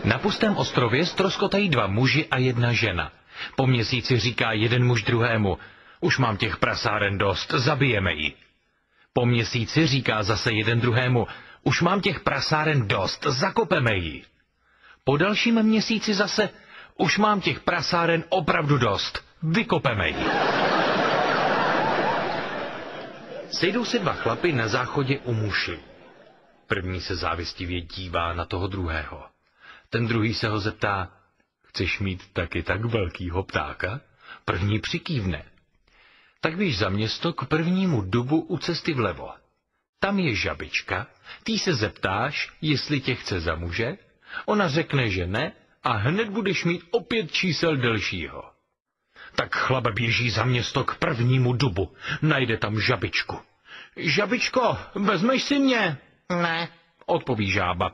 Na pustém ostrově ztroskotají dva muži a jedna žena. Po měsíci říká jeden muž druhému: už mám těch prasáren dost, zabijeme ji. Po měsíci říká zase jeden druhému: už mám těch prasáren dost, zakopeme ji. Po dalším měsíci zase: už mám těch prasáren opravdu dost, vykopeme ji. Sejdou se dva chlapy na záchodě u mušli. První se závistivě dívá na toho druhého. Ten druhý se ho zeptá: chceš mít taky tak velkýho ptáka? První přikývne. Tak běž za město k prvnímu dubu u cesty vlevo. Tam je žabička, ty se zeptáš, jestli tě chce za muže, ona řekne, že ne, a hned budeš mít o 5 čísel delšího. Tak chlap běží za město k prvnímu dubu, najde tam žabičku. Žabičko, vezmeš si mě? Ne, odpoví žába.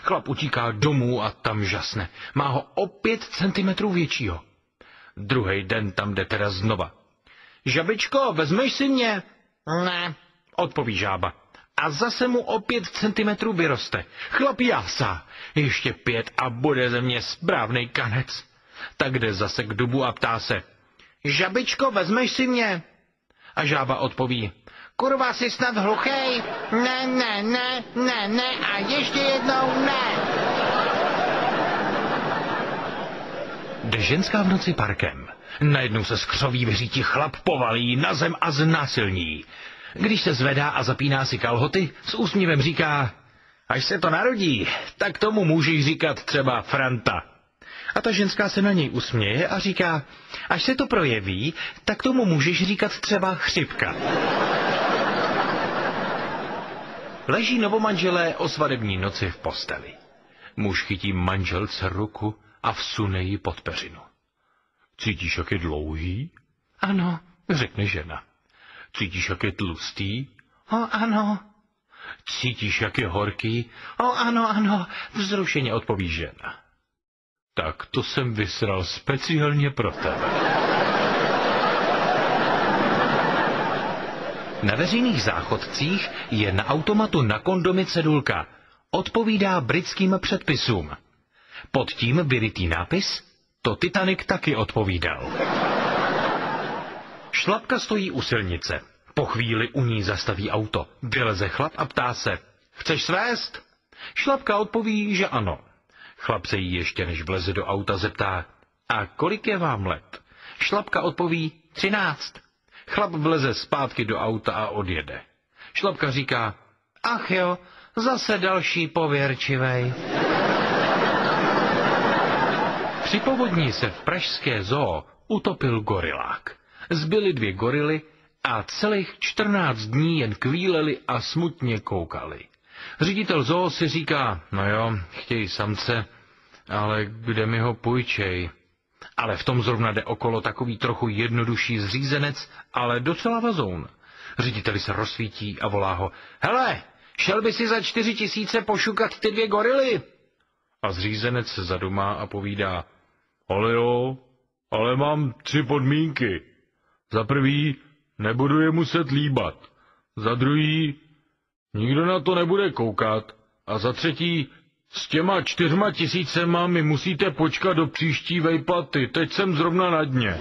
Chlap utíká domů a tam žasne. Má ho o 5 centimetrů většího. Druhý den tam jde teda znova. Žabičko, vezmeš si mě? Ne, odpoví žába. A zase mu o 5 centimetrů vyroste. Chlap jásá. Ještě 5 a bude ze mě správnej kanec. Tak jde zase k dubu a ptá se: žabičko, vezmeš si mě? A žába odpoví: kurva, jsi snad hluchej? Ne a ještě jednou ne. Jde ženská v noci parkem. Najednou se skřoví vyřítí chlap, povalí na zem a znásilní. Když se zvedá a zapíná si kalhoty, s úsměvem říká: až se to narodí, tak tomu můžeš říkat třeba Franta. A ta ženská se na něj usměje a říká: až se to projeví, tak tomu můžeš říkat třeba Chřipka. Leží novomanželé o svatební noci v posteli. Muž chytí manželce ruku a vsune ji pod peřinu. Cítíš, jak je dlouhý? Ano, řekne žena. Cítíš, jak je tlustý? O, ano. Cítíš, jak je horký? O, ano, vzrušeně odpoví žena. Tak to jsem vysral speciálně pro tebe. Na veřejných záchodcích je na automatu na kondomy cedulka: odpovídá britským předpisům. Pod tím vyrytý nápis: to Titanic taky odpovídal. Šlapka stojí u silnice. Po chvíli u ní zastaví auto. Vyleze chlap a ptá se: chceš svést? Šlapka odpoví, že ano. Chlap se jí ještě než vleze do auta zeptá: a kolik je vám let? Šlapka odpoví: 13. Chlap vleze zpátky do auta a odjede. Šlapka říká: ach jo, zase další pověrčivej. Při povodní se v pražské zoo utopil gorilák. Zbyly 2 gorily a celých 14 dní jen kvíleli a smutně koukali. Ředitel zoo si říká: no jo, chtějí samce, ale kde mi ho půjčej? Ale v tom zrovna jde okolo takový trochu jednodušší zřízenec, ale docela vazoun. Řediteli se rozsvítí a volá ho: hele, šel by si za 4 000 pošukat ty 2 gorily? A zřízenec se zadumá a povídá: ale jo, ale mám 3 podmínky. Za prvý, nebudu je muset líbat. Za druhý, nikdo na to nebude koukat. A za třetí, s těma 4 000 mi musíte počkat do příští vejplaty, teď jsem zrovna na dně.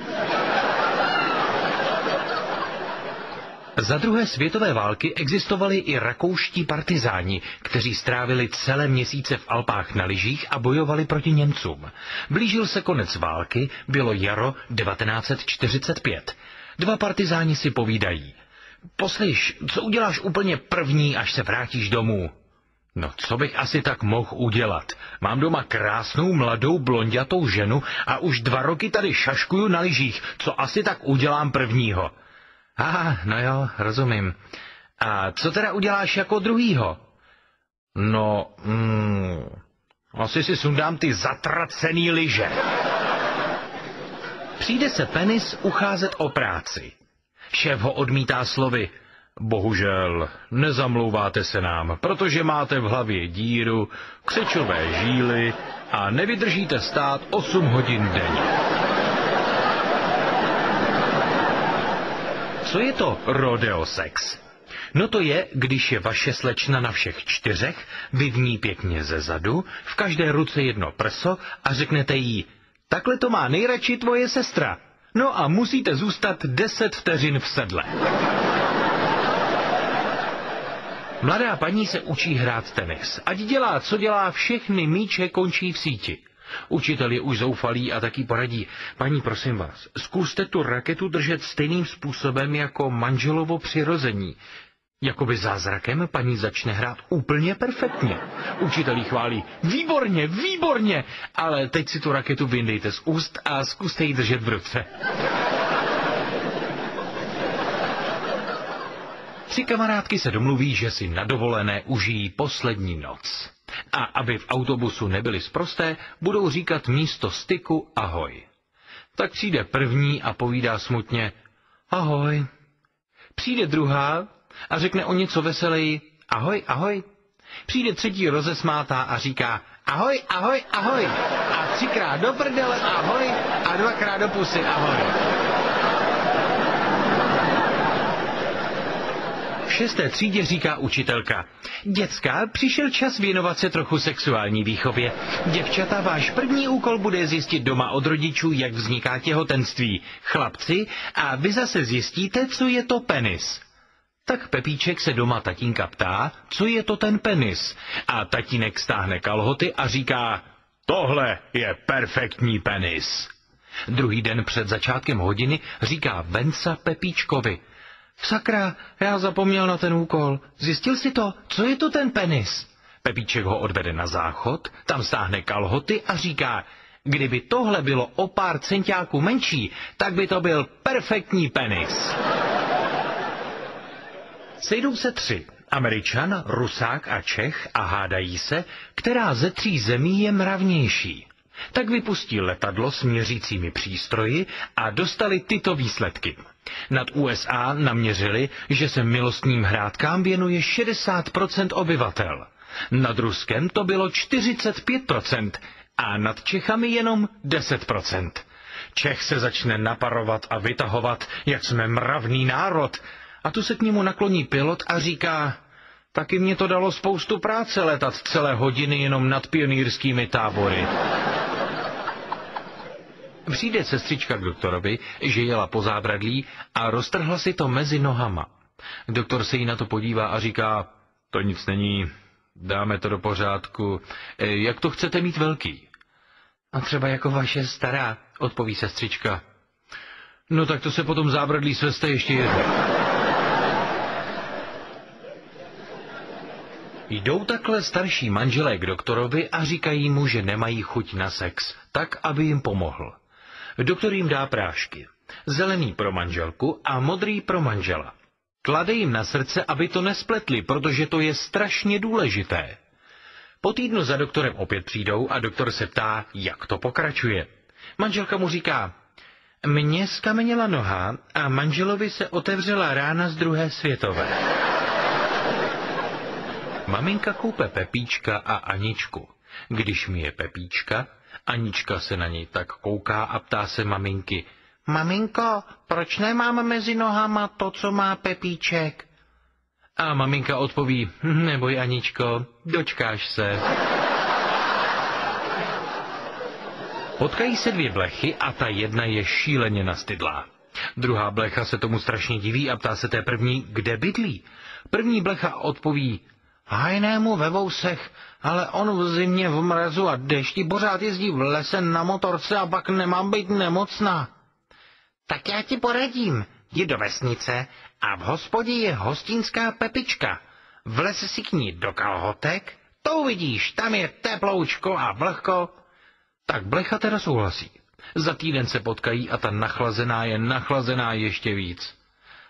Za druhé světové války existovali i rakouští partizáni, kteří strávili celé měsíce v Alpách na lyžích a bojovali proti Němcům. Blížil se konec války, bylo jaro 1945. 2 partizáni si povídají: poslyš, co uděláš úplně první, až se vrátíš domů? No, co bych asi tak mohl udělat? Mám doma krásnou mladou blonďatou ženu a už 2 roky tady šaškuju na lyžích. Co asi tak udělám prvního? No jo, rozumím. A co teda uděláš jako druhýho? No, asi si sundám ty zatracený lyže. Přijde se penis ucházet o práci. Šéf ho odmítá slovy: bohužel, nezamlouváte se nám, protože máte v hlavě díru, křečové žíly a nevydržíte stát 8 hodin denně. Co je to rodeo sex? No to je, když je vaše slečna na všech 4, vy v ní pěkně ze zadu, v každé ruce jedno prso a řeknete jí, takhle to má nejradši tvoje sestra. No a musíte zůstat 10 vteřin v sedle. Mladá paní se učí hrát tenis. Ať dělá, co dělá, všechny míče končí v síti. Učitel je už zoufalý a taky poradí. Paní, prosím vás, zkuste tu raketu držet stejným způsobem jako manželovo přirození. Jakoby zázrakem paní začne hrát úplně perfektně. Učitel jí chválí. Výborně, výborně, ale teď si tu raketu vyndejte z úst a zkuste ji držet v ruce. 3 kamarádky se domluví, že si na dovolené užijí poslední noc. A aby v autobusu nebyly sprosté, budou říkat místo styku ahoj. Tak přijde první a povídá smutně ahoj. Přijde druhá a řekne o něco veseleji ahoj, ahoj. Přijde třetí rozesmátá a říká ahoj, ahoj, ahoj. A 3krát do prdele ahoj a 2krát do pusy ahoj. V 6. třídě říká učitelka. Děcka, přišel čas věnovat se trochu sexuální výchově. Děvčata, váš první úkol bude zjistit doma od rodičů, jak vzniká těhotenství. Chlapci, a vy zase zjistíte, co je to penis. Tak Pepíček se doma tatínka ptá, co je to ten penis. A tatínek stáhne kalhoty a říká, tohle je perfektní penis. Druhý den před začátkem hodiny říká Venca Pepíčkovi. Sakra, já zapomněl na ten úkol. Zjistil jsi to? Co je to ten penis? Pepíček ho odvede na záchod, tam stáhne kalhoty a říká, kdyby tohle bylo o pár centiáků menší, tak by to byl perfektní penis. Sejdou se 3. Američan, Rusák a Čech a hádají se, která ze 3 zemí je mravnější. Tak vypustí letadlo s měřícími přístroji a dostali tyto výsledky. Nad USA naměřili, že se milostným hrádkám věnuje 60% obyvatel. Nad Ruskem to bylo 45% a nad Čechami jenom 10%. Čech se začne naparovat a vytahovat, jak jsme mravný národ. A tu se k němu nakloní pilot a říká, taky mě to dalo spoustu práce letat celé hodiny jenom nad pionýrskými tábory. Přijde sestřička k doktorovi, že jela po zábradlí a roztrhla si to mezi nohama. Doktor se jí na to podívá a říká, to nic není, dáme to do pořádku, jak to chcete mít velký? A třeba jako vaše stará, odpoví sestřička. No tak to se potom zábradlí sveste ještě jednou. Jdou takhle starší manželé k doktorovi a říkají mu, že nemají chuť na sex, tak aby jim pomohl. Doktor jim dá prášky. Zelený pro manželku a modrý pro manžela. Klade jim na srdce, aby to nespletli, protože to je strašně důležité. Po týdnu za doktorem opět přijdou a doktor se ptá, jak to pokračuje. Manželka mu říká, mně skameněla noha a manželovi se otevřela rána z druhé světové. Maminka koupe Pepíčka a Aničku. Když mi je Pepíčka, Anička se na něj tak kouká a ptá se maminky. Maminko, proč nemám mezi nohama to, co má Pepíček? A maminka odpoví, neboj Aničko, dočkáš se. Potkají se 2 blechy a ta jedna je šíleně nastydlá. Druhá blecha se tomu strašně diví a ptá se té první, kde bydlí. První blecha odpoví, hajnému ve vousech, ale on v zimě v mrazu a dešti pořád jezdí v lese na motorce a pak nemám být nemocná. Tak já ti poradím, jdi do vesnice a v hospodě je hostinská Pepička. Vlez si k ní do kalhotek, to uvidíš, tam je teploučko a vlhko. Tak blecha teda souhlasí. Za týden se potkají a ta nachlazená je nachlazená ještě víc.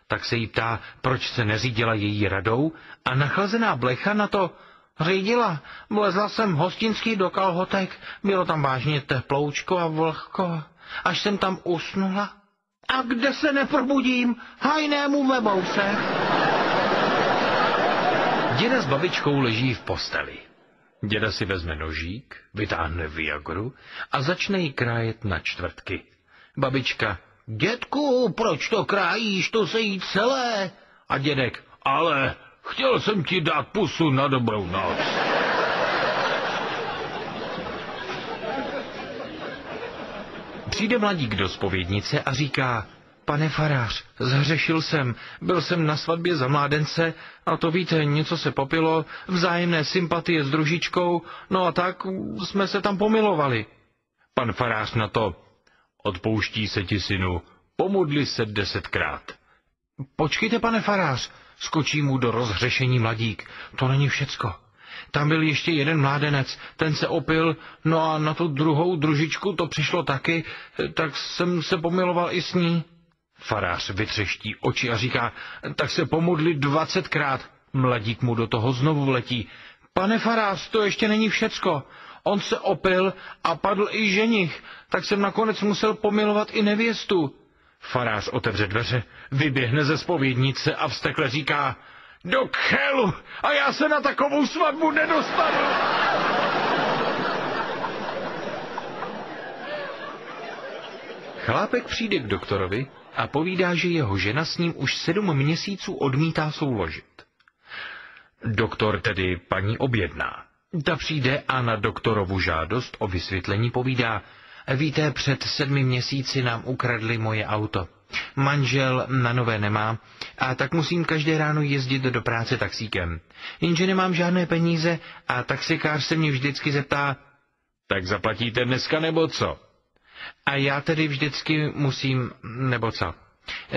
Tak se jí ptá, proč se neřídila její radou a nachlazená blecha na to, řídila, vlezla jsem hostinský do kalhotek, bylo tam vážně teploučko a vlhko, až jsem tam usnula. A kde se neprobudím? Hajnému ve bouse. Děda s babičkou leží v posteli. Děda si vezme nožík, vytáhne viagru a začne ji krájet na čtvrtky. Babička, dědku, proč to krájíš, to se jí celé? A dědek, ale chtěl jsem ti dát pusu na dobrou noc. Přijde mladík do zpovědnice a říká: Pane farář, zhřešil jsem, byl jsem na svatbě za mládence a to víte, něco se popilo, vzájemné sympatie s družičkou, no a tak jsme se tam pomilovali. Pan farář na to: Odpouští se ti, synu, pomodli se 10krát. Počkejte, pane farář, skočí mu do rozhřešení mladík, to není všecko. Tam byl ještě jeden mládenec, ten se opil, no a na tu druhou družičku to přišlo taky, tak jsem se pomiloval i s ní. Farář vytřeští oči a říká: Tak se pomodli 20krát. Mladík mu do toho znovu vletí: Pane farář, to ještě není všecko. On se opil a padl i ženich, tak jsem nakonec musel pomilovat i nevěstu. Farář otevře dveře, vyběhne ze zpovědnice a vztekle říká: Do khelu, a já se na takovou svatbu nedostanu. Chlápek přijde k doktorovi a povídá, že jeho žena s ním už 7 měsíců odmítá souložit. Doktor tedy paní objedná. Ta přijde a na doktorovu žádost o vysvětlení povídá: Víte, před 7 měsíci nám ukradli moje auto. Manžel na nové nemá, a tak musím každé ráno jezdit do práce taxíkem. Jenže nemám žádné peníze a taxikář se mě vždycky zeptá: Tak zaplatíte dneska nebo co? A já tedy vždycky musím, nebo co?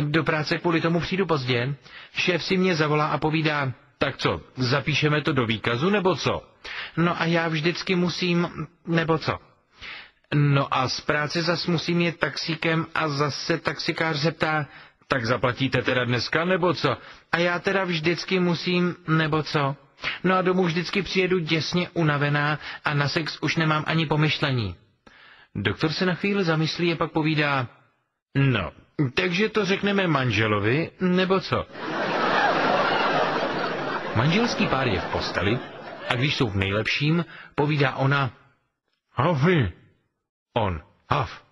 Do práce kvůli tomu přijdu pozdě. Šéf si mě zavolá a povídá: Tak co, zapíšeme to do výkazu nebo co? No a já vždycky musím, nebo co? No a z práce zas musím jet taxíkem a zase taxikář zeptá: Tak zaplatíte teda dneska nebo co? A já teda vždycky musím, nebo co? No a domů vždycky přijedu děsně unavená a na sex už nemám ani pomyšlení. Doktor se na chvíli zamyslí a pak povídá: No, takže to řekneme manželovi, nebo co? Manželský pár je v posteli a když jsou v nejlepším, povídá ona: Havni. On: Hav.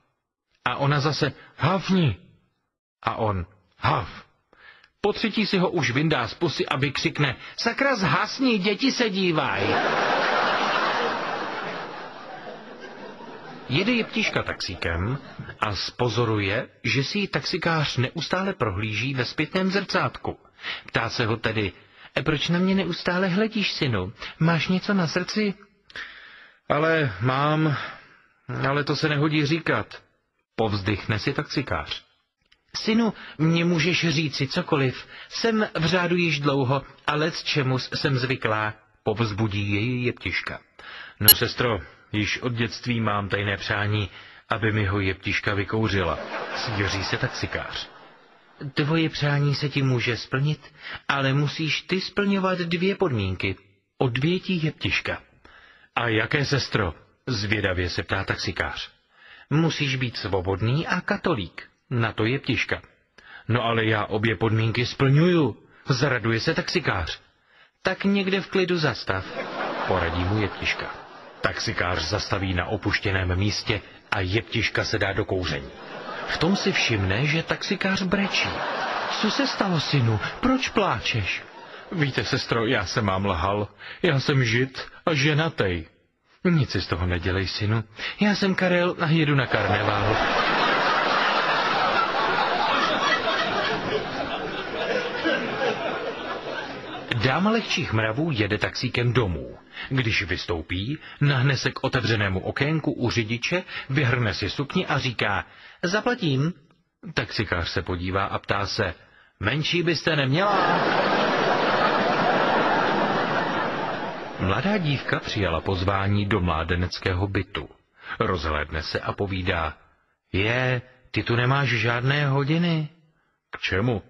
A ona zase: Havni. A on: Hav. Po třetí si ho už vyndá z pusy a vykřikne: Sakra, zhasni, děti se dívají. Jede jeptiška taxíkem a zpozoruje, že si ji taxikář neustále prohlíží ve zpětném zrcátku. Ptá se ho tedy: Proč na mě neustále hledíš, synu? Máš něco na srdci? Ale mám, ale to se nehodí říkat. Povzdychne si taxikář. Synu, mně můžeš říci cokoliv. Jsem v řádu již dlouho a lecčemus jsem zvyklá. Povzbudí jej jeptiška. No, sestro, již od dětství mám tajné přání, aby mi ho jeptiška vykouřila. Svěří se taxikář. Tvoje přání se ti může splnit, ale musíš ty splňovat 2 podmínky. Odvětí jeptiška. A jaké, sestro? Zvědavě se ptá taxikář. Musíš být svobodný a katolík. Na to jeptiška. No ale já obě podmínky splňuju. Zraduje se taxikář. Tak někde v klidu zastav, poradí mu jeptiška. Taxikář zastaví na opuštěném místě a jeptiška se dá do kouření. V tom si všimne, že taxikář brečí. Co se stalo, synu? Proč pláčeš? Víte, sestro, já jsem vám lhal. Já jsem žid a ženatej. Nic si z toho nedělej, synu. Já jsem Karel a jedu na karnevál. Dáma lehčích mravů jede taxíkem domů. Když vystoupí, nahne se k otevřenému okénku u řidiče, vyhrne si sukni a říká: Zaplatím. Taxikář se podívá a ptá se: Menší byste neměla? Mladá dívka přijala pozvání do mládeneckého bytu. Rozhlédne se a povídá: Ty tu nemáš žádné hodiny. K čemu?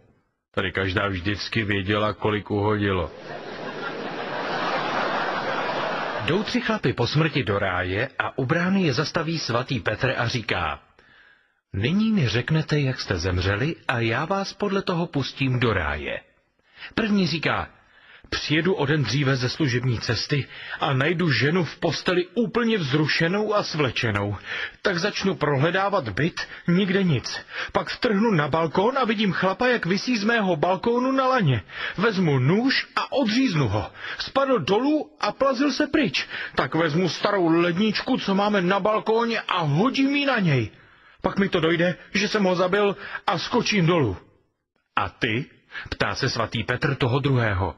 Tady každá vždycky věděla, kolik uhodilo. Jdou 3 chlapi po smrti do ráje a u brány je zastaví svatý Petr a říká: Nyní mi řeknete, jak jste zemřeli, a já vás podle toho pustím do ráje. První říká: Přijedu o den dříve ze služební cesty a najdu ženu v posteli úplně vzrušenou a svlečenou. Tak začnu prohledávat byt, nikde nic. Pak vtrhnu na balkón a vidím chlapa, jak visí z mého balkónu na laně. Vezmu nůž a odříznu ho. Spadl dolů a plazil se pryč. Tak vezmu starou ledničku, co máme na balkóně, a hodím ji na něj. Pak mi to dojde, že jsem ho zabil, a skočím dolů. A ty? Ptá se svatý Petr toho druhého.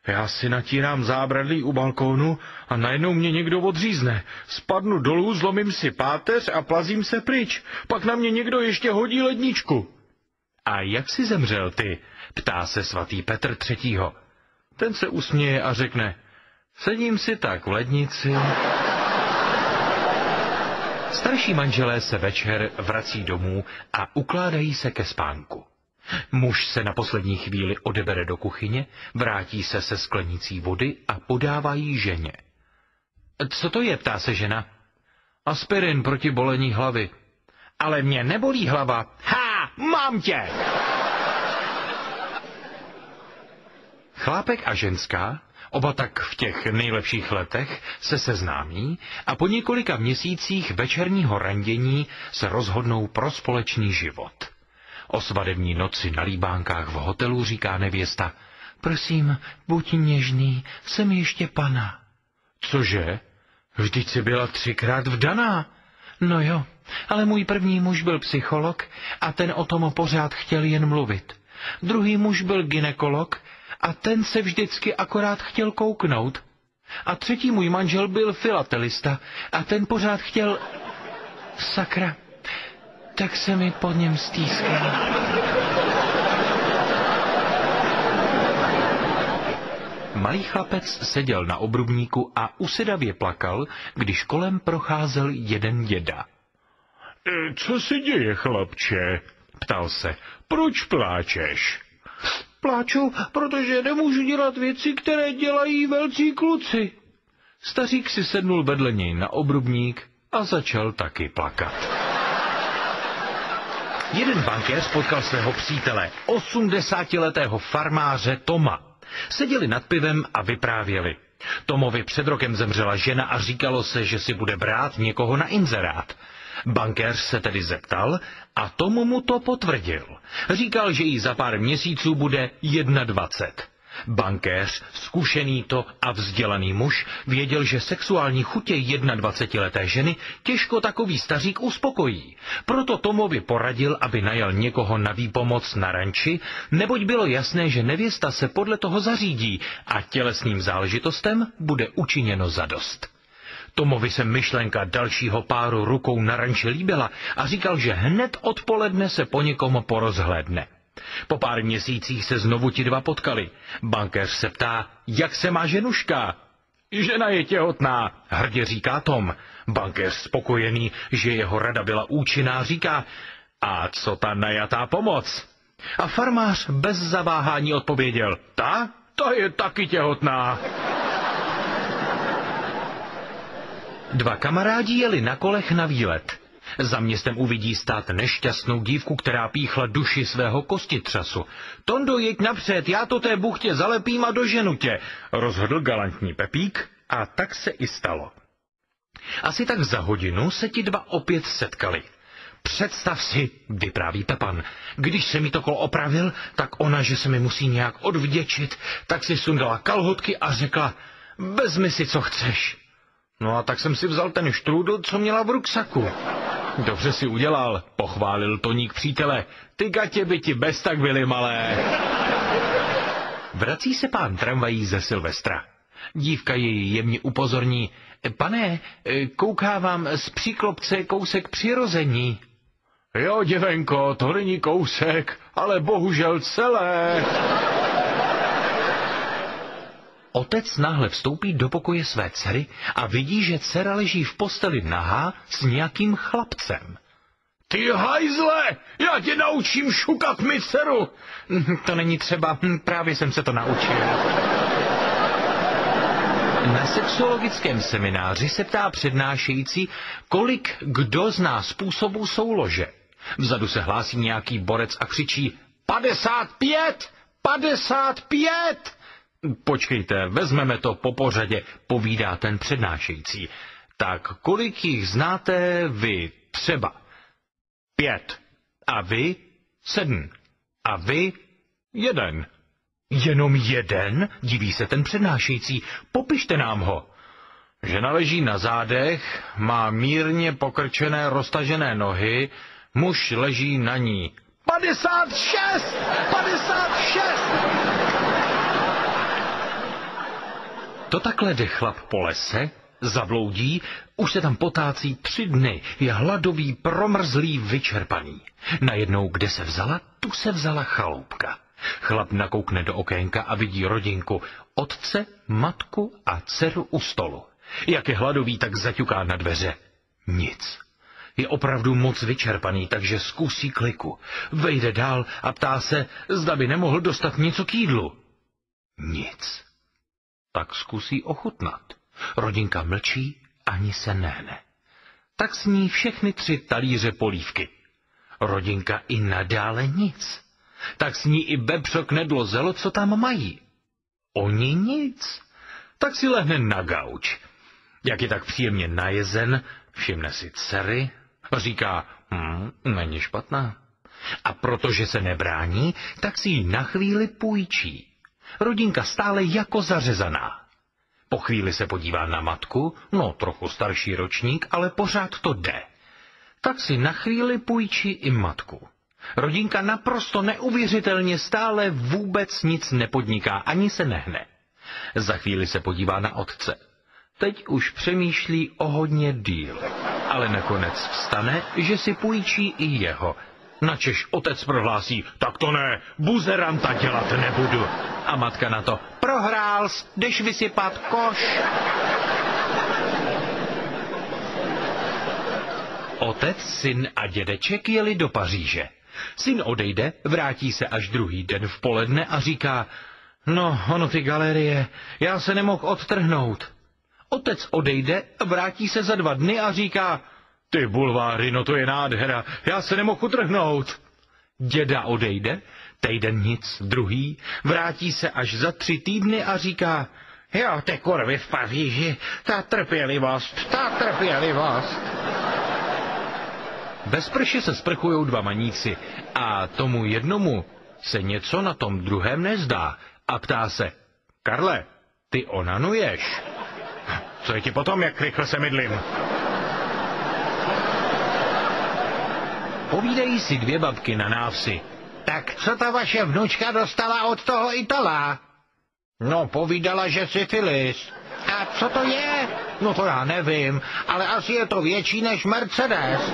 Já si natírám zábradlí u balkónu a najednou mě někdo odřízne. Spadnu dolů, zlomím si páteř a plazím se pryč. Pak na mě někdo ještě hodí ledničku. A jak jsi zemřel ty? Ptá se svatý Petr třetího. Ten se usměje a řekne, sedím si tak v lednici. Starší manželé se večer vrací domů a ukládají se ke spánku. Muž se na poslední chvíli odebere do kuchyně, vrátí se se sklenicí vody a podává jí ženě. Co to je, ptá se žena. Aspirin proti bolení hlavy. Ale mě nebolí hlava. Há, mám tě! Chlápek a ženská, oba tak v těch nejlepších letech, se seznámí a po několika měsících večerního randění se rozhodnou pro společný život. O svadební noci na líbánkách v hotelu říká nevěsta, prosím, buď něžný, jsem ještě pana. Cože? Vždyť jsi byla 3krát vdaná. No jo, ale můj první muž byl psycholog a ten o tom pořád chtěl jen mluvit. Druhý muž byl gynekolog a ten se vždycky akorát chtěl kouknout. A třetí můj manžel byl filatelista a ten pořád chtěl... Sakra, tak se mi pod něm stýskal. Malý chlapec seděl na obrubníku a usedavě plakal, když kolem procházel jeden děda. Co se děje, chlapče? Ptal se. Proč pláčeš? Pláču, protože nemůžu dělat věci, které dělají velcí kluci. Stařík si sednul vedle něj na obrubník a začal taky plakat. Jeden bankéř potkal svého přítele, 80letého farmáře Toma. Seděli nad pivem a vyprávěli. Tomovi před rokem zemřela žena a říkalo se, že si bude brát někoho na inzerát. Bankéř se tedy zeptal a Tom mu to potvrdil. Říkal, že jí za pár měsíců bude 21. Bankéř, zkušený to a vzdělaný muž, věděl, že sexuální chutě 21leté ženy těžko takový stařík uspokojí. Proto Tomovi poradil, aby najal někoho na výpomoc na ranči, neboť bylo jasné, že nevěsta se podle toho zařídí a tělesným záležitostem bude učiněno zadost. Tomovi se myšlenka dalšího páru rukou na ranči líbila a říkal, že hned odpoledne se po někom porozhlédne. Po pár měsících se znovu ti dva potkali. Bankéř se ptá, jak se má ženuška? Žena je těhotná, hrdě říká Tom. Bankéř spokojený, že jeho rada byla účinná, říká, a co ta najatá pomoc? A farmář bez zaváhání odpověděl, ta je taky těhotná. Dva kamarádi jeli na kolech na výlet. Za městem uvidí stát nešťastnou dívku, která píchla duši svého kostitřasu. Tondo, jeď napřed, já to té buchtě zalepím a doženu tě, rozhodl galantní Pepík a tak se i stalo. Asi tak za hodinu se ti dva opět setkali. Představ si, vypráví Pepan, když se mi to kolo opravil, tak ona, že se mi musí nějak odvděčit, tak si sundala kalhotky a řekla, vezmi si, co chceš. No a tak jsem si vzal ten štrůdl, co měla v ruksaku. Dobře si udělal, pochválil Toník přítele. Ty gatě by ti bez tak byly malé. Vrací se pán tramvají ze Silvestra. Dívka jej jemně upozorní. Pane, kouká vám z příklopce kousek přirození. Jo, děvenko, to není kousek, ale bohužel celé. Otec náhle vstoupí do pokoje své dcery a vidí, že dcera leží v posteli nahá s nějakým chlapcem. Ty hajzle, já tě naučím šukat mi dceru. To není třeba, právě jsem se to naučil. Na sexuologickém semináři se ptá přednášející, kolik kdo zná způsobů soulože. Vzadu se hlásí nějaký borec a křičí 55! 55! Počkejte, vezmeme to po pořadě, povídá ten přednášející. Tak kolik jich znáte vy třeba? 5. A vy? 7. A vy? 1. Jenom 1? Diví se ten přednášející. Popište nám ho. Žena leží na zádech, má mírně pokrčené roztažené nohy, muž leží na ní. 56! 56! To takhle jde chlap po lese, zabloudí, už se tam potácí 3 dny, je hladový, promrzlý, vyčerpaný. Najednou kde se vzala, tu se vzala chaloupka. Chlap nakoukne do okénka a vidí rodinku, otce, matku a dceru u stolu. Jak je hladový, tak zaťuká na dveře. Nic. Je opravdu moc vyčerpaný, takže zkusí kliku. Vejde dál a ptá se, zda by nemohl dostat něco k jídlu. Nic. Tak zkusí ochutnat. Rodinka mlčí, ani se nehne. Tak sní všechny 3 talíře polívky. Rodinka i nadále nic. Tak sní i bebřo, knedlo, zelo, co tam mají. Oni nic. Tak si lehne na gauč. Jak je tak příjemně najezen, všimne si dcery a říká, není špatná. A protože se nebrání, tak si ji na chvíli půjčí. Rodinka stále jako zařezaná. Po chvíli se podívá na matku, no trochu starší ročník, ale pořád to jde. Tak si na chvíli půjčí i matku. Rodinka naprosto neuvěřitelně stále vůbec nic nepodniká, ani se nehne. Za chvíli se podívá na otce. Teď už přemýšlí o hodně díl, ale nakonec vstane, že si půjčí i jeho. Načež otec prohlásí, tak to ne, buzeranta dělat nebudu. A matka na to, prohrál jsi, jdeš vysypat koš. Otec, syn a dědeček jeli do Paříže. Syn odejde, vrátí se až druhý den v poledne a říká, no, ono ty galerie, já se nemohl odtrhnout. Otec odejde, vrátí se za 2 dny a říká, ty bulváry, no to je nádhera, já se nemohu utrhnout. Děda odejde, týden nic, druhý, vrátí se až za 3 týdny a říká, jo, ty kurvy v Paříži, ta trpělivost. Bez prše se sprchujou 2 maníci a tomu jednomu se něco na tom druhém nezdá a ptá se, Karle, ty onanuješ? Co je ti potom, jak rychle se mydlím? Povídají si 2 babky na návsi. Tak co ta vaše vnučka dostala od toho Itala? No, povídala, že syfilis. A co to je? No to já nevím, ale asi je to větší než Mercedes.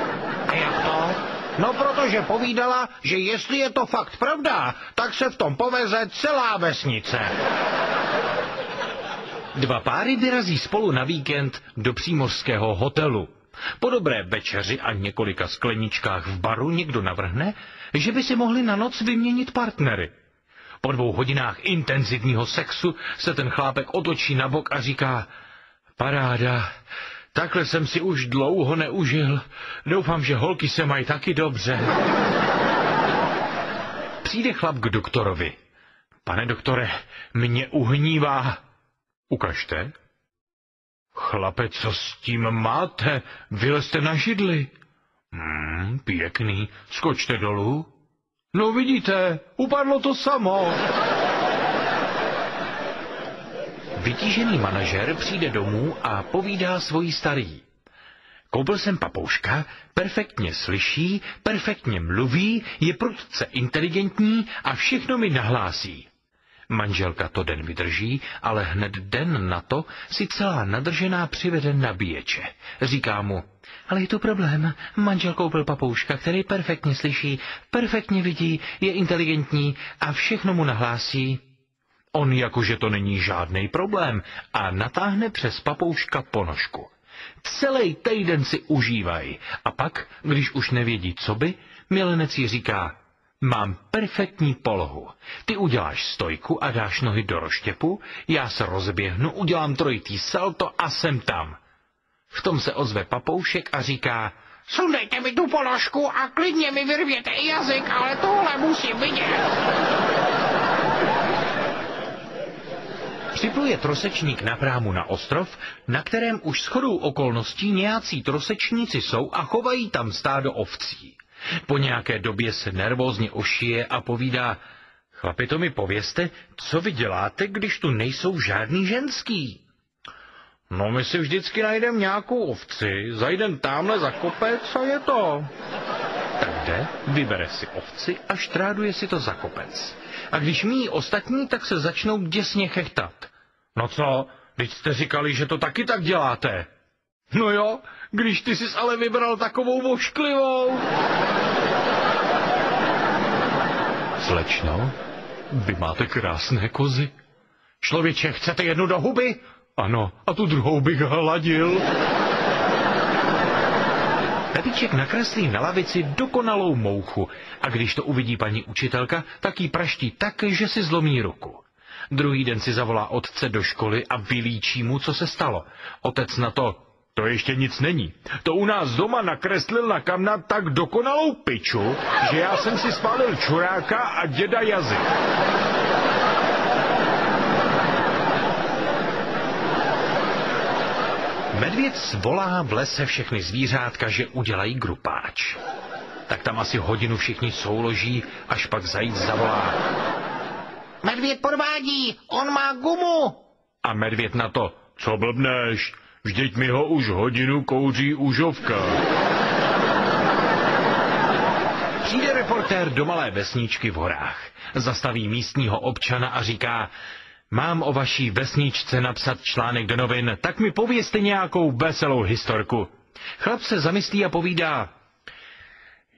A jak to? No, protože povídala, že jestli je to fakt pravda, tak se v tom poveze celá vesnice. 2 páry vyrazí spolu na víkend do přímořského hotelu. Po dobré večeři a několika skleničkách v baru někdo navrhne, že by si mohli na noc vyměnit partnery. Po 2 hodinách intenzivního sexu se ten chlápek otočí na bok a říká, paráda, takhle jsem si už dlouho neužil, doufám, že holky se mají taky dobře. Přijde chlap k doktorovi. Pane doktore, mě uhnívá. Ukažte. Chlape, co s tím máte? Vylezte na židli. Pěkný, skočte dolů. No vidíte, upadlo to samo. Vytížený manažer přijde domů a povídá svojí starý. Koupil jsem papouška, perfektně slyší, perfektně mluví, je prudce inteligentní a všechno mi nahlásí. Manželka to den vydrží, ale hned den na to si celá nadržená přivede nabíječe. Říká mu, ale je tu problém, manžel koupil papouška, který perfektně slyší, perfektně vidí, je inteligentní a všechno mu nahlásí. On jakože to není žádný problém a natáhne přes papouška ponožku. Celý týden si užívají a pak, když už nevědí co by, milenec jí říká, mám perfektní polohu. Ty uděláš stojku a dáš nohy do roštěpu, já se rozběhnu, udělám 3 salto a jsem tam. V tom se ozve papoušek a říká, sundejte mi tu ponožku a klidně mi vyrvěte i jazyk, ale tohle musím vidět. Připluje trosečník na prámu na ostrov, na kterém už shodou okolností nějací trosečníci jsou a chovají tam stádo ovcí. Po nějaké době se nervózně ošije a povídá: chlapi, to mi povězte, co vy děláte, když tu nejsou žádný ženský? No, my si vždycky najdeme nějakou ovci, zajdem tamhle za kopec a je to. Tak jde, vybere si ovci a štráduje si to za kopec. A když míjí ostatní, tak se začnou děsně chechtat. No co, teď jste říkali, že to taky tak děláte. No jo, když ty jsi ale vybral takovou vošklivou. Slečno, vy máte krásné kozy. Člověče, chcete jednu do huby? Ano, a tu druhou bych hladil. Pepíček nakreslí na lavici dokonalou mouchu a když to uvidí paní učitelka, tak jí praští tak, že si zlomí ruku. Druhý den si zavolá otce do školy a vylíčí mu, co se stalo. Otec na to: to ještě nic není. To u nás doma nakreslil na kamna tak dokonalou piču, že já jsem si spálil čuráka a děda jazyk. Medvěd svolá v lese všechny zvířátka, že udělají grupáč. Tak tam asi hodinu všichni souloží, až pak zajíc zavolá: medvěd podvádí, on má gumu. A medvěd na to: co blbneš, vždyť mi ho už hodinu kouří užovka. Přijde reportér do malé vesničky v horách. Zastaví místního občana a říká: mám o vaší vesničce napsat článek do novin, tak mi povězte nějakou veselou historku. Chlap se zamyslí a povídá: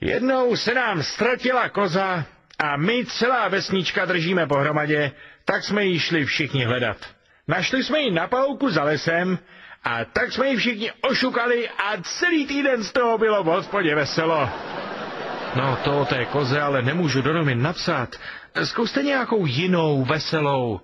jednou se nám ztratila koza a my celá vesnička držíme pohromadě, tak jsme ji šli všichni hledat. Našli jsme ji na palouku za lesem a tak jsme ji všichni ošukali a celý týden z toho bylo v hospodě veselo. No to o té koze ale nemůžu do novin napsat. Zkuste nějakou jinou veselou.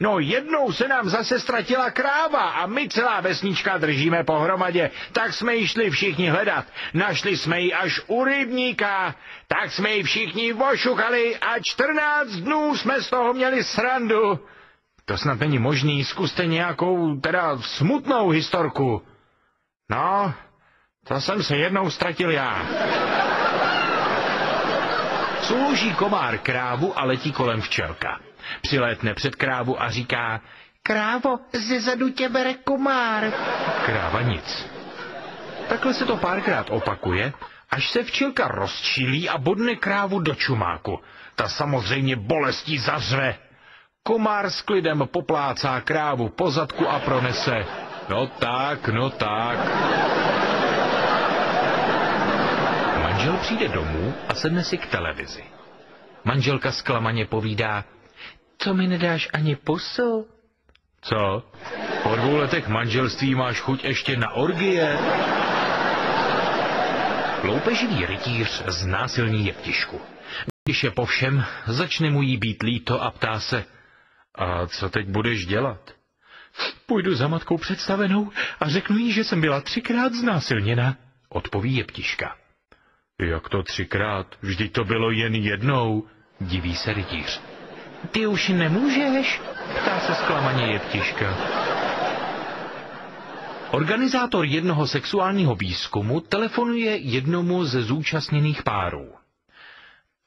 No jednou se nám zase ztratila kráva a my celá vesnička držíme pohromadě, tak jsme ji šli všichni hledat. Našli jsme ji až u rybníka, tak jsme ji všichni ošukali a 14 dnů jsme z toho měli srandu. To snad není možný, zkuste nějakou, teda smutnou historku. No, to jsem se jednou ztratil já. Souloží komár krávu a letí kolem včelka. Přilétne před krávu a říká: krávo, zezadu tě bere komár. Kráva nic. Takhle se to párkrát opakuje, až se včelka rozčílí a bodne krávu do čumáku. Ta samozřejmě bolestí zařve. Komár s klidem poplácá krávu po zadku a pronese: no tak, no tak. Manžel přijde domů a sedne si k televizi. Manželka zklamaně povídá: co mi nedáš ani pusu? Co? Po 2 letech manželství máš chuť ještě na orgie? Loupeživý rytíř znásilní jeptišku. Když je po všem, začne mu jí být líto a ptá se: a co teď budeš dělat? Půjdu za matkou představenou a řeknu jí, že jsem byla 3krát znásilněna, odpoví jeptiška. Jak to 3krát? Vždyť to bylo jen jednou, diví se rytíř. Ty už nemůžeš? Ptá se zklamaně jeptiška. Organizátor jednoho sexuálního výzkumu telefonuje jednomu ze zúčastněných párů.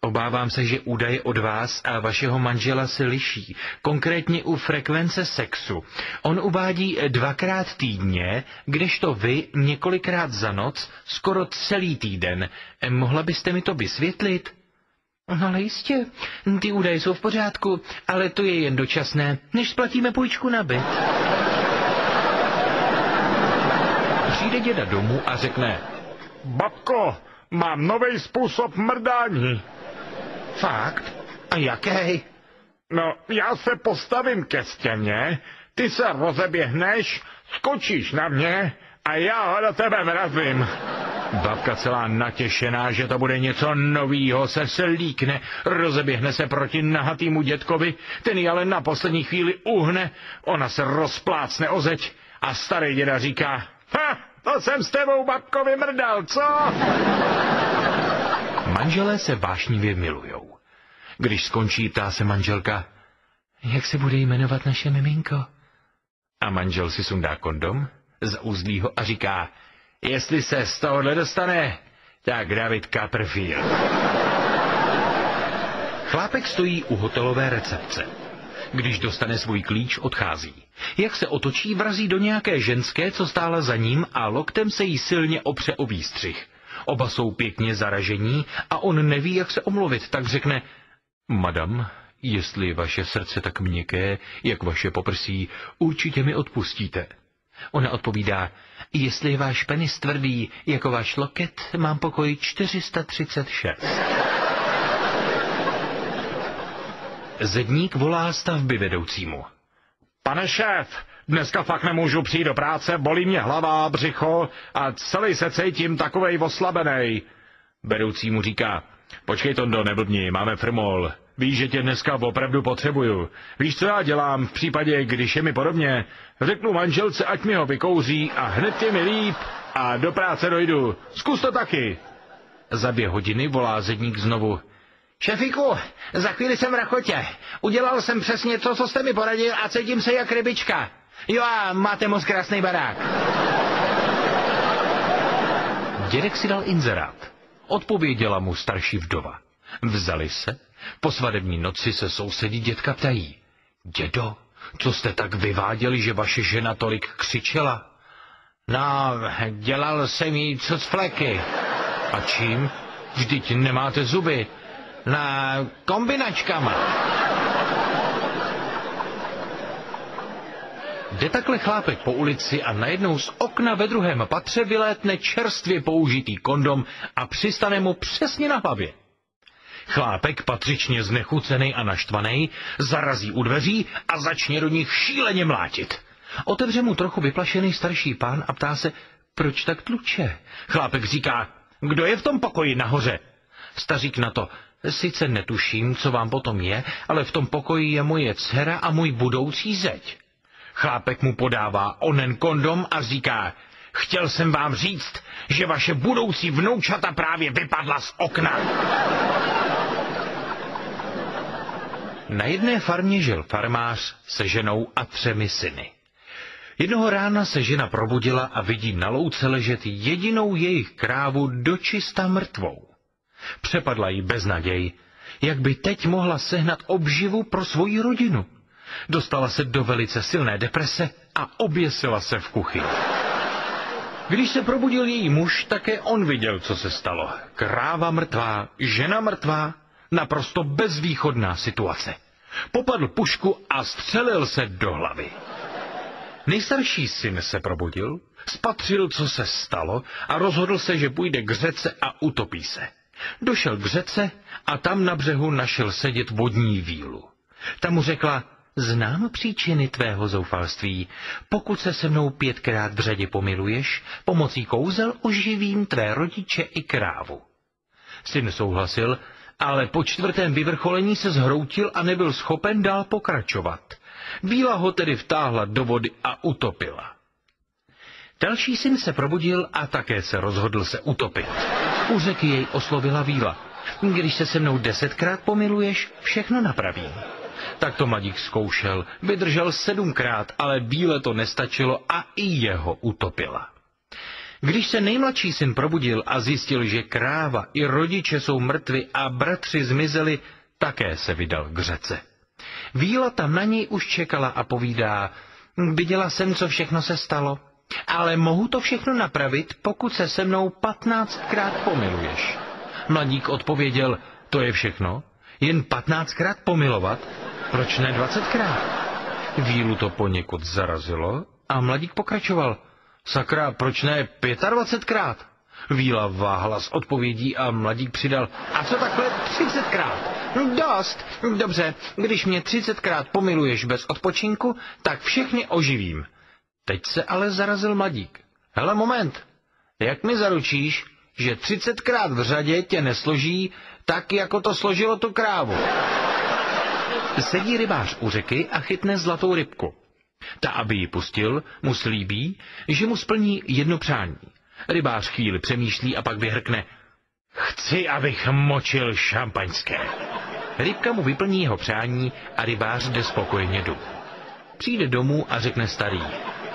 Obávám se, že údaje od vás a vašeho manžela se liší, konkrétně u frekvence sexu. On uvádí 2krát týdně, kdežto vy několikrát za noc, skoro celý týden. Mohla byste mi to vysvětlit? Ale jistě, ty údaje jsou v pořádku, ale to je jen dočasné, než splatíme půjčku na byt. Přijde děda domů a řekne: babko, mám nový způsob mrdání. Fakt? A jaký? No, já se postavím ke stěně, ty se rozeběhneš, skočíš na mě a já ho do tebe vrazím. Babka celá natěšená, že to bude něco novýho, se slíkne, rozeběhne se proti nahatýmu dětkovi, ten ji ale na poslední chvíli uhne, ona se rozplácne o zeď a starý děda říká: ha, to jsem s tebou, babko, vymrdal, co? Manželé se vášnivě milujou. Když skončí, ptá se manželka: Jak se bude jmenovat naše miminko? A manžel si sundá kondom, zauzlí ho a říká, jestli se z tohohle dostane, tak David Copperfield. Chlápek stojí u hotelové recepce. Když dostane svůj klíč, odchází. Jak se otočí, vrazí do nějaké ženské, co stála za ním a loktem se jí silně opře o výstřih. Oba jsou pěkně zaražení a on neví, jak se omluvit, tak řekne, madam, jestli je vaše srdce tak měkké, jak vaše poprsí, určitě mi odpustíte. Ona odpovídá, jestli je váš penis tvrdý, jako váš loket, mám pokoj 436. Zedník volá stavby vedoucímu. Pane šéf, dneska fakt nemůžu přijít do práce, bolí mě hlava, břicho a celý se cítím takovej oslabenej. Vedoucí mu říká, počkej Tondo, neblbni, máme firmol. Víš, že tě dneska opravdu potřebuju. Víš, co já dělám v případě, když je mi podobně? Řeknu manželce, ať mi ho vykouří a hned je mi líp a do práce dojdu. Zkus to taky. Za 2 hodiny volá zedník znovu. Šefíku, za chvíli jsem v rachotě. Udělal jsem přesně to, co jste mi poradil a cítím se jak rybička. Jo a máte moc krásný barák. Dědek si dal inzerát. Odpověděla mu starší vdova. Vzali se, po svadební noci se sousedi dědka ptají. Dědo, co jste tak vyváděli, že vaše žena tolik křičela? No, dělal jsem jí cucfleky. A čím? Vždyť nemáte zuby. Na kombinačkama. Jde takhle chlápek po ulici a najednou z okna ve druhém patře vylétne čerstvě použitý kondom a přistane mu přesně na hlavě. Chlápek, patřičně znechucený a naštvaný, zarazí u dveří a začne do nich šíleně mlátit. Otevře mu trochu vyplašený starší pán a ptá se, proč tak tluče. Chlápek říká, kdo je v tom pokoji nahoře? Stařík na to, sice netuším, co vám potom je, ale v tom pokoji je moje dcera a můj budoucí zeď. Chlápek mu podává onen kondom a říká, chtěl jsem vám říct, že vaše budoucí vnoučata právě vypadla z okna. Na jedné farmě žil farmář se ženou a 3 syny. Jednoho rána se žena probudila a vidí na louce ležet jedinou jejich krávu dočista mrtvou. Přepadla jí beznaděj, jak by teď mohla sehnat obživu pro svoji rodinu. Dostala se do velice silné deprese a oběsila se v kuchyni. Když se probudil její muž, také on viděl, co se stalo. Kráva mrtvá, žena mrtvá, naprosto bezvýchodná situace. Popadl pušku a střelil se do hlavy. Nejstarší syn se probudil, spatřil, co se stalo a rozhodl se, že půjde k řece a utopí se. Došel k řece a tam na břehu našel sedět vodní vílu. Ta mu řekla, znám příčiny tvého zoufalství. Pokud se se mnou 5krát v řadě pomiluješ, pomocí kouzel oživím tvé rodiče i krávu. Syn souhlasil, ale po 4. vyvrcholení se zhroutil a nebyl schopen dál pokračovat. Víla ho tedy vtáhla do vody a utopila. Další syn se probudil a také se rozhodl se utopit. U řeky jej oslovila víla. Když se mnou 10krát pomiluješ, všechno napravím. Tak to mladík zkoušel, vydržel 7krát, ale víle to nestačilo a i jeho utopila. Když se nejmladší syn probudil a zjistil, že kráva i rodiče jsou mrtvi a bratři zmizeli, také se vydal k řece. Víla tam na něj už čekala a povídá, viděla jsem, co všechno se stalo, ale mohu to všechno napravit, pokud se se mnou 15krát pomiluješ. Mladík odpověděl, to je všechno, jen 15krát pomilovat, proč ne 20krát? Vílu to poněkud zarazilo a mladík pokračoval, sakra, proč ne 25krát? Víla váhla s odpovědí a mladík přidal, a co takhle 30krát? Dost, dobře, když mě 30krát pomiluješ bez odpočinku, tak všechny oživím. Teď se ale zarazil mladík. Hele, moment, jak mi zaručíš, že 30krát v řadě tě nesloží tak, jako to složilo tu krávu? Sedí rybář u řeky a chytne zlatou rybku. Ta, aby ji pustil, mu slíbí, že mu splní jedno přání. Rybář chvíli přemýšlí a pak vyhrkne, chci, abych močil šampaňské. Rybka mu vyplní jeho přání a rybář jde spokojeně domů. Přijde domů a řekne starý: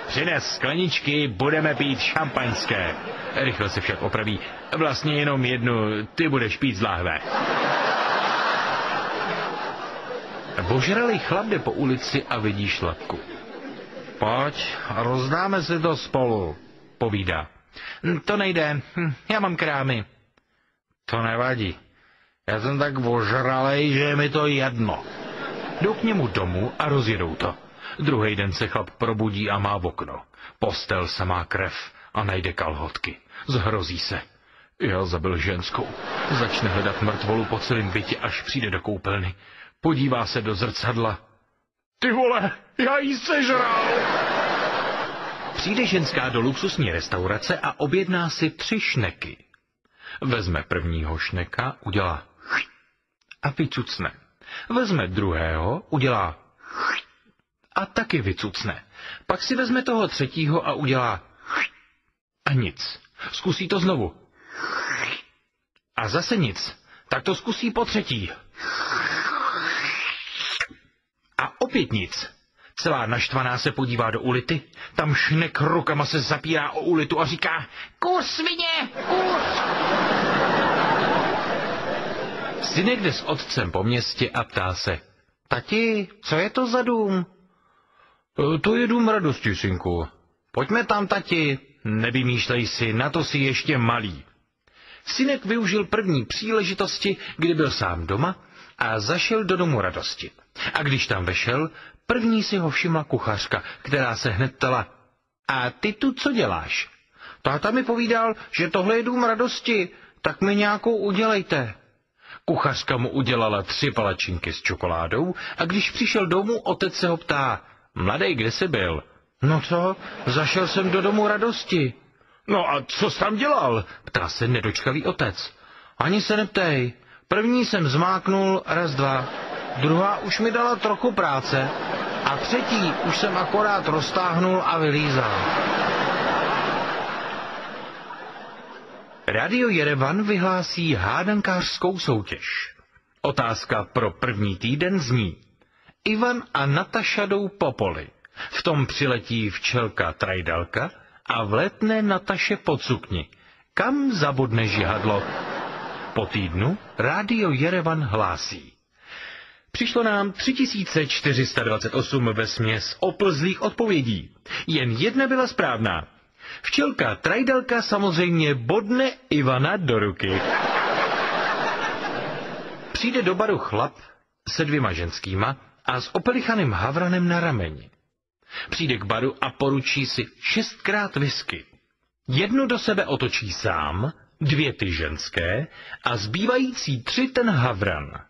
přines skleničky, budeme pít šampaňské. Rychle se však opraví: vlastně jenom jednu, ty budeš pít z láhve. Ožralý chlap jde po ulici a vidí šlapku. Pojď, rozdáme si to spolu, povídá. To nejde, já mám krámy. To nevadí, já jsem tak ožralej, že je mi to jedno. Jdou k němu domů a rozjedou to. Druhý den se chlap probudí a má v okno. Postel samá krev a najde kalhotky. Zhrozí se. Já zabil ženskou. Začne hledat mrtvolu po celém bytě, až přijde do koupelny. Podívá se do zrcadla. Ty vole, já jí sežral! Přijde ženská do luxusní restaurace a objedná si 3 šneky. Vezme prvního šneka, udělá a vycucne. Vezme druhého, udělá a taky vycucne. Pak si vezme toho třetího a udělá a nic. Zkusí to znovu. A zase nic. Tak to zkusí po třetí. A opět nic. Celá naštvaná se podívá do ulity, tam šnek rukama se zapírá o ulitu a říká: Kur svině, kur! Synek jde s otcem po městě a ptá se: Tati, co je to za dům? To je dům radosti, synku. Pojďme tam, tati. Nevymýšlej si, na to si ještě malý. Synek využil první příležitosti, kdy byl sám doma, a zašel do domu radosti. A když tam vešel, první si ho všimla kuchařka, která se hned ptala: A ty tu co děláš? Táta mi povídal, že tohle je dům radosti, tak mi nějakou udělejte. Kuchařka mu udělala 3 palačinky s čokoládou a když přišel domů, otec se ho ptá: Mladej, kde jsi byl? No co, zašel jsem do domu radosti. No a co jsi tam dělal? Ptá se nedočkavý otec. Ani se neptej. První jsem zmáknul, 1, 2. Druhá už mi dala trochu práce. A třetí už jsem akorát roztáhnul a vylízal. Radio Jerevan vyhlásí hádankářskou soutěž. Otázka pro první týden zní: Ivan a Nataša jdou po poli. V tom přiletí včelka Trajdalka a vletne Nataše pod sukni. Kam zabodne žihadlo? Po týdnu Radio Jerevan hlásí: Přišlo nám 3428 vesměs oplzlých odpovědí. Jen jedna byla správná. Včelka Trajdalka samozřejmě bodne Ivana do ruky. Přijde do baru chlap se 2 ženskýma a s opelichaným havranem na rameni. Přijde k baru a poručí si 6krát whisky. 1 do sebe otočí sám, 2 ty ženské a zbývající 3 ten havran.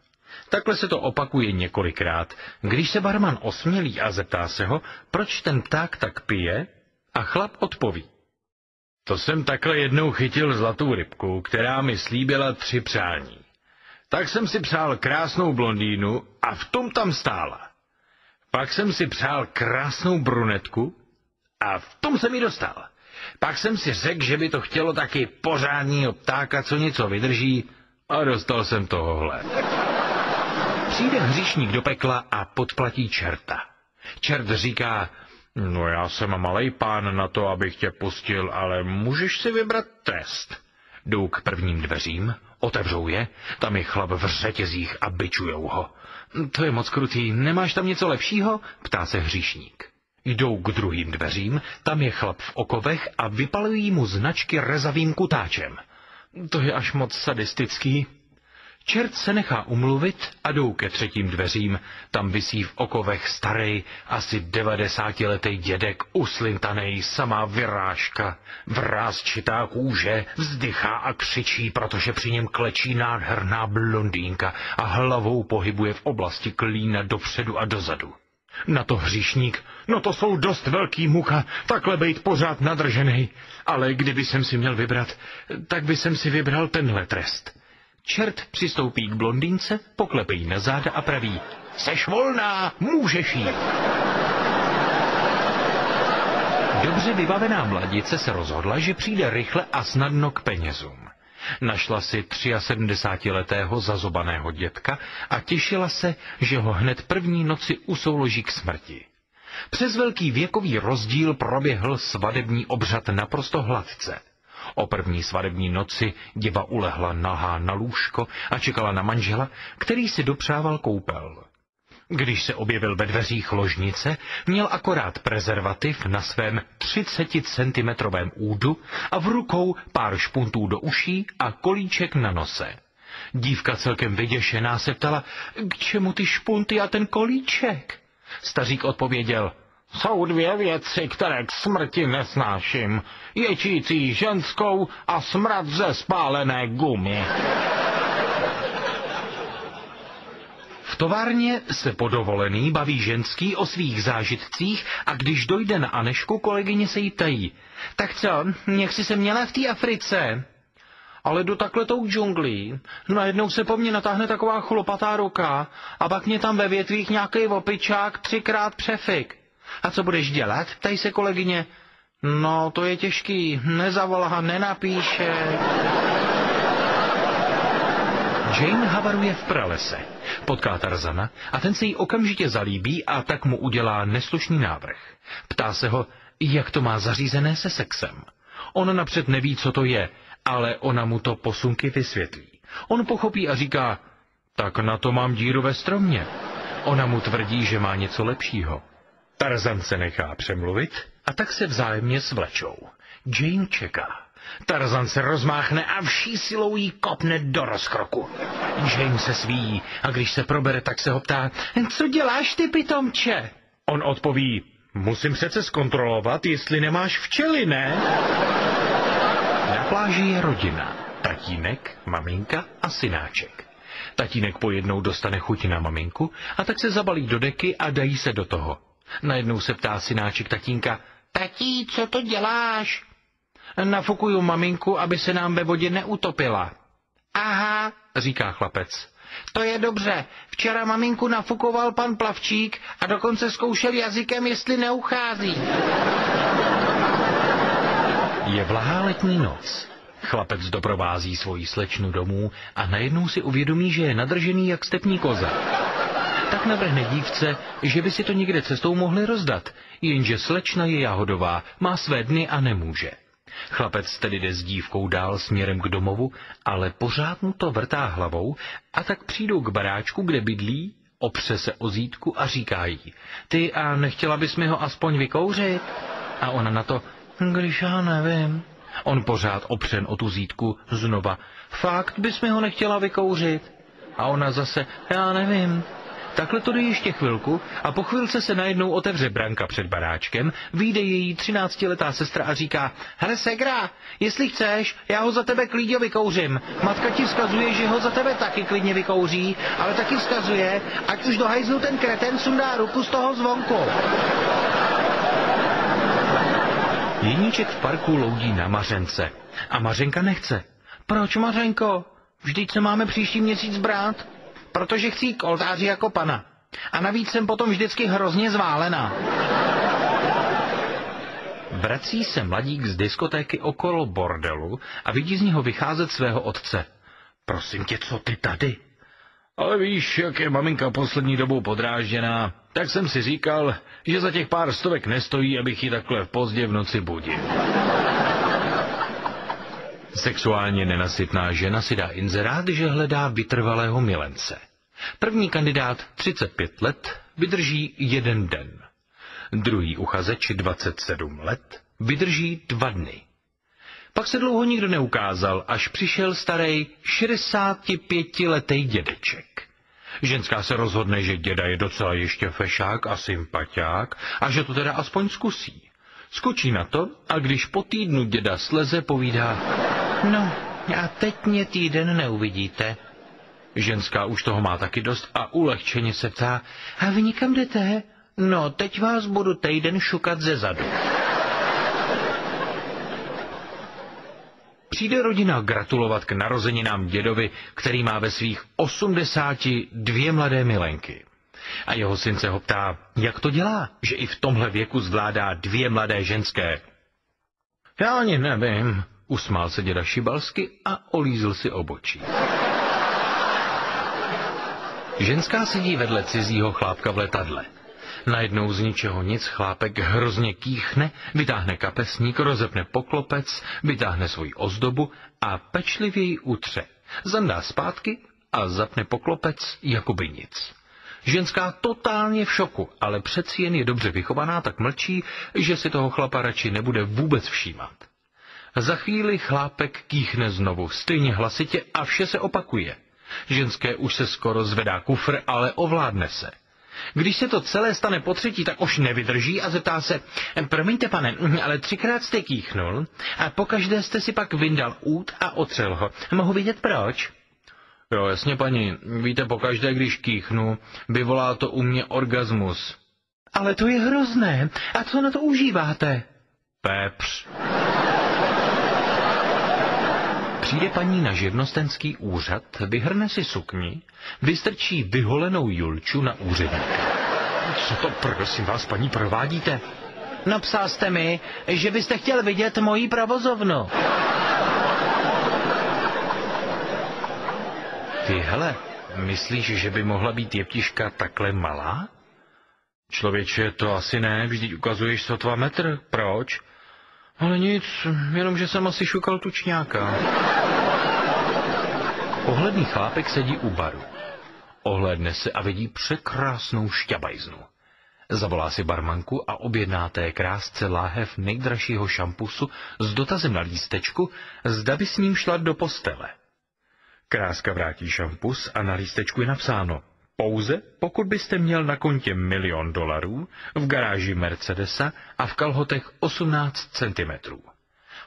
Takhle se to opakuje několikrát, když se barman osmělí a zeptá se ho, proč ten pták tak pije, a chlap odpoví: To jsem takhle jednou chytil zlatou rybku, která mi slíbila 3 přání. Tak jsem si přál krásnou blondýnu a v tom tam stála. Pak jsem si přál krásnou brunetku a v tom jsem ji dostal. Pak jsem si řekl, že by to chtělo taky pořádnýho ptáka, co něco vydrží, a dostal jsem tohohle. Přijde hříšník do pekla a podplatí čerta. Čert říká: No já jsem malej pán na to, abych tě pustil, ale můžeš si vybrat trest. Jdou k prvním dveřím, otevřou je, tam je chlap v řetězích a bičujou ho. To je moc krutý, nemáš tam něco lepšího? Ptá se hříšník. Jdou k druhým dveřím, tam je chlap v okovech a vypalují mu značky rezavým kutáčem. To je až moc sadistický. Čert se nechá umluvit a jdou ke třetím dveřím, tam visí v okovech starej, asi 90letý dědek, uslintanej, samá vyrážka, vrásčitá kůže, vzdychá a křičí, protože při něm klečí nádherná blondýnka a hlavou pohybuje v oblasti klína dopředu a dozadu. Na to hříšník: No to jsou dost velký mucha, takhle bejt pořád nadrženej, ale kdyby jsem si měl vybrat, tak by jsem si vybral tenhle trest. Čert přistoupí k blondýnce, poklepe jí na záda a praví: Seš volná, můžeš jít. Dobře vybavená mladice se rozhodla, že přijde rychle a snadno k penězům. Našla si 73letého zazobaného dětka a těšila se, že ho hned první noci usouloží k smrti. Přes velký věkový rozdíl proběhl svatební obřad naprosto hladce. O první svatební noci děva ulehla nahá na lůžko a čekala na manžela, který si dopřával koupel. Když se objevil ve dveřích ložnice, měl akorát prezervativ na svém 30cm údu a v rukou pár špuntů do uší a kolíček na nose. Dívka celkem vyděšená se ptala, k čemu ty špunty a ten kolíček? Stařík odpověděl, jsou dvě věci, které k smrti nesnáším. Ječící ženskou a smrad ze spálené gumy. V továrně se po dovolený baví ženský o svých zážitcích a když dojde na Anešku, kolegyně se jí ptají. Tak co, jak jsi se měla v té Africe? Ale jdu takhle tou džunglí, najednou se po mně natáhne taková chlopatá ruka a pak mě tam ve větvích nějaký opičák 3krát přefik. A co budeš dělat? Ptají se kolegyně. No, to je těžký, nezavolá, nenapíše. Jane havaruje v pralese, potká Tarzana a ten se jí okamžitě zalíbí a tak mu udělá neslušný návrh. Ptá se ho, jak to má zařízené se sexem. On napřed neví, co to je, ale ona mu to posunky vysvětlí. On pochopí a říká, tak na to mám díru ve stromě. Ona mu tvrdí, že má něco lepšího. Tarzan se nechá přemluvit a tak se vzájemně svlečou. Jane čeká. Tarzan se rozmáchne a vší silou jí kopne do rozkroku. Jane se svíjí a když se probere, tak se ho ptá, co děláš ty, pitomče? On odpoví, musím přece zkontrolovat, jestli nemáš včely, ne? Na pláži je rodina. Tatínek, maminka a synáček. Tatínek pojednou dostane chuť na maminku a tak se zabalí do deky a dají se do toho. Najednou se ptá synáček tatínka, tatí, co to děláš? Nafukuju maminku, aby se nám ve vodě neutopila. Aha, říká chlapec. To je dobře. Včera maminku nafukoval pan Plavčík a dokonce zkoušel jazykem, jestli neuchází. Je vlahá letní noc. Chlapec doprovází svoji slečnu domů a najednou si uvědomí, že je nadržený jak stepní koza. Tak navrhne dívce, že by si to někde cestou mohli rozdat, jenže slečna je jahodová, má své dny a nemůže. Chlapec tedy jde s dívkou dál směrem k domovu, ale pořád mu to vrtá hlavou a tak přijdou k baráčku, kde bydlí, opře se o zítku a říká jí, ty a nechtěla bys mi ho aspoň vykouřit? A ona na to, když já nevím. On pořád opřen o tu zítku znova, fakt bys mi ho nechtěla vykouřit? A ona zase, já nevím. Takhle to jde ještě chvilku a po chvilce se najednou otevře branka před baráčkem, vyjde její 13letá sestra a říká, hele segra, jestli chceš, já ho za tebe klidně vykouřím. Matka ti vzkazuje, že ho za tebe taky klidně vykouří, ale taky vzkazuje, ať už do hajzlu ten kreten sundá ruku z toho zvonku. Jeníček v parku loudí na Mařence a Mařenka nechce. Proč, Mařenko? Vždyť se máme příští měsíc brát. Protože chci k oltáři jako pana. A navíc jsem potom vždycky hrozně zválená. Vrací se mladík z diskotéky okolo bordelu a vidí z něho vycházet svého otce. Prosím tě, co ty tady? Ale víš, jak je maminka poslední dobou podrážděná, tak jsem si říkal, že za těch pár stovek nestojí, abych ji takhle pozdě v noci budil. Sexuálně nenasytná žena si dá inzerát, že hledá vytrvalého milence. První kandidát 35 let vydrží 1 den. Druhý uchazeč 27 let vydrží 2 dny. Pak se dlouho nikdo neukázal, až přišel starý 65letý dědeček. Ženská se rozhodne, že děda je docela ještě fešák a sympatiák a že to teda aspoň zkusí. Skočí na to a když po týdnu děda sleze, povídá, no a teď mě týden neuvidíte. Ženská už toho má taky dost a ulehčeně se ptá, a vy nikam jdete? No, teď vás budu týden šukat ze zadu. Přijde rodina gratulovat k narozeninám dědovi, který má ve svých 82 mladé milenky. A jeho syn se ho ptá, jak to dělá, že i v tomhle věku zvládá 2 mladé ženské. Já ani nevím, Usmál se děda šibalsky a olízl si obočí. Ženská sedí vedle cizího chlápka v letadle. Najednou z ničeho nic chlápek hrozně kýchne, vytáhne kapesník, rozepne poklopec, vytáhne svoji ozdobu a pečlivě ji utře. Zandá zpátky a zapne poklopec jakoby nic. Ženská totálně v šoku, ale přeci jen je dobře vychovaná, tak mlčí, že si toho chlapa radši nebude vůbec všímat. Za chvíli chlápek kýchne znovu, stejně hlasitě a vše se opakuje. Ženské už se skoro zvedá kufr, ale ovládne se. Když se to celé stane potřetí, tak už nevydrží a zeptá se: promiňte, pane, ale 3krát jste kýchnul a pokaždé jste si pak vyndal út a otřel ho. Mohu vědět proč? Jo, jasně, paní. Víte, pokaždé, když kýchnu, vyvolá to u mě orgasmus. Ale to je hrozné. A co na to užíváte? Pepř. Přijde paní na živnostenský úřad, vyhrne si sukni, vystrčí vyholenou Julču na úředníka. Co to, prosím vás, paní, provádíte? Napsal jste mi, že byste chtěl vidět moji provozovnu. Ty hele, myslíš, že by mohla být jeptiška takhle malá? Člověče, to asi ne, vždyť ukazuješ sotva metr. Proč? Ale nic, jenom že jsem asi šukal tučňáka. Pohledný chlápek sedí u baru. Ohlédne se a vidí překrásnou šťabajznu. Zavolá si barmanku a objedná té krásce láhev nejdražšího šampusu s dotazem na lístečku, zda by s ním šla do postele. Kráska vrátí šampus a na lístečku je napsáno: pouze pokud byste měl na kontě $1 000 000, v garáži Mercedesa a v kalhotech 18 cm.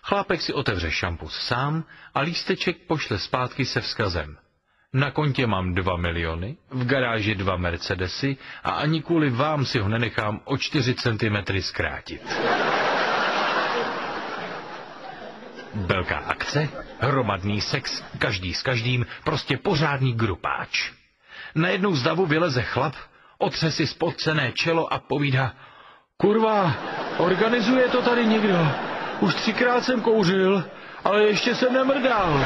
Chlápek si otevře šampus sám a lísteček pošle zpátky se vzkazem: na kontě mám 2 miliony, v garáži 2 Mercedesy a ani kvůli vám si ho nenechám o 4 cm zkrátit. Velká akce, hromadný sex, každý s každým, prostě pořádný grupáč. Najednou z davu vyleze chlap, otře si spodcené čelo a povídá: kurva, organizuje to tady někdo. Už 3krát jsem kouřil, ale ještě jsem nemrdal.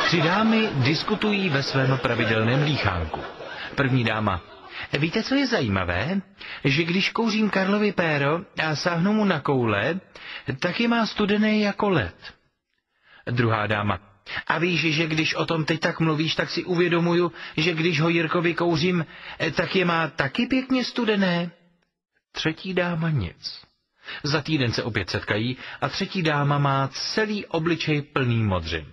3 dámy diskutují ve svém pravidelném dýchánku. První dáma: víte, co je zajímavé? Že když kouřím Karlovy péro a sáhnu mu na koule, tak je má studené jako led. Druhá dáma: a víš, že když o tom teď tak mluvíš, tak si uvědomuju, že když ho Jirkovi kouřím, tak je má taky pěkně studené. Třetí dáma nic. Za týden se opět setkají a třetí dáma má celý obličej plný modřin.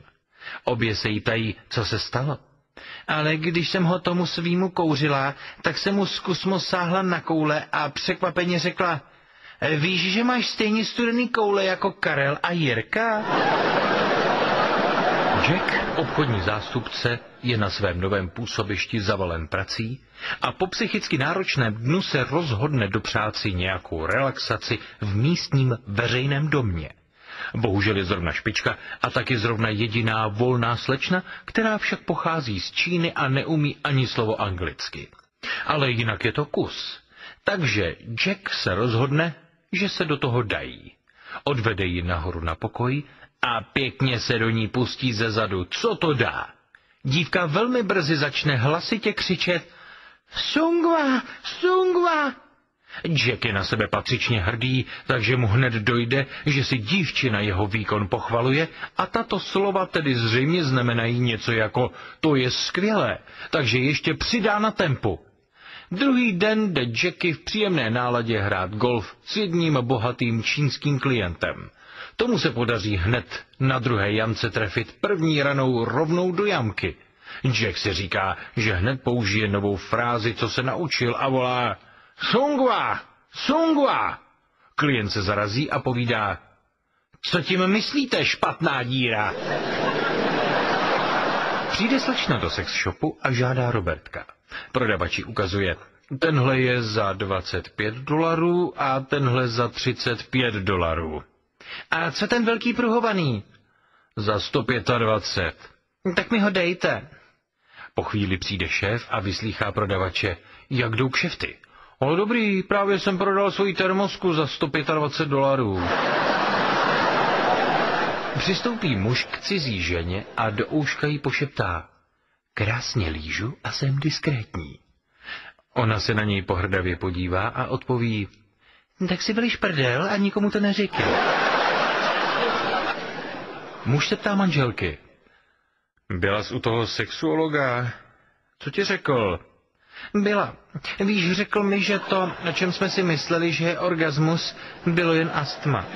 Obě se jí ptají, co se stalo. Ale když jsem ho tomu svýmu kouřila, tak jsem mu zkusmo sáhla na koule a překvapeně řekla: víš, že máš stejně studený koule jako Karel a Jirka? Jack, obchodní zástupce, je na svém novém působišti zavalen prací a po psychicky náročném dnu se rozhodne dopřát si nějakou relaxaci v místním veřejném domě. Bohužel je zrovna špička a taky zrovna jediná volná slečna, která však pochází z Číny a neumí ani slovo anglicky. Ale jinak je to kus. Takže Jack se rozhodne, že se do toho dají. Odvede ji nahoru na pokoj a pěkně se do ní pustí ze zadu, co to dá. Dívka velmi brzy začne hlasitě křičet: Sungwa, Sungwa! Jack je na sebe patřičně hrdý, takže mu hned dojde, že si dívčina jeho výkon pochvaluje a tato slova tedy zřejmě znamenají něco jako to je skvělé, takže ještě přidá na tempu. Druhý den jde Jacky v příjemné náladě hrát golf s jedním bohatým čínským klientem. Tomu se podaří hned na druhé jamce trefit první ranou rovnou do jamky. Jack si říká, že hned použije novou frázi, co se naučil, a volá: Sungwa, Sungwa! Klient se zarazí a povídá: co tím myslíte, špatná díra? Přijde slečna do sex shopu a žádá Robertka. Prodavači ukazuje: tenhle je za $25 a tenhle za $35. A co ten velký pruhovaný? Za 125. Tak mi ho dejte. Po chvíli přijde šéf a vyslýchá prodavače, jak jdou kšefty. Ale dobrý, právě jsem prodal svoji termosku za $125. Přistoupí muž k cizí ženě a do úška jí pošeptá: krásně lížu a jsem diskrétní. Ona se na něj pohrdavě podívá a odpoví: tak si byliš prdel a nikomu to neříkej. Muž se ptá manželky: byla jsi u toho sexuologa? Co ti řekl? Byla. Víš, řekl mi, že to, na čem jsme si mysleli, že je orgasmus, bylo jen astma.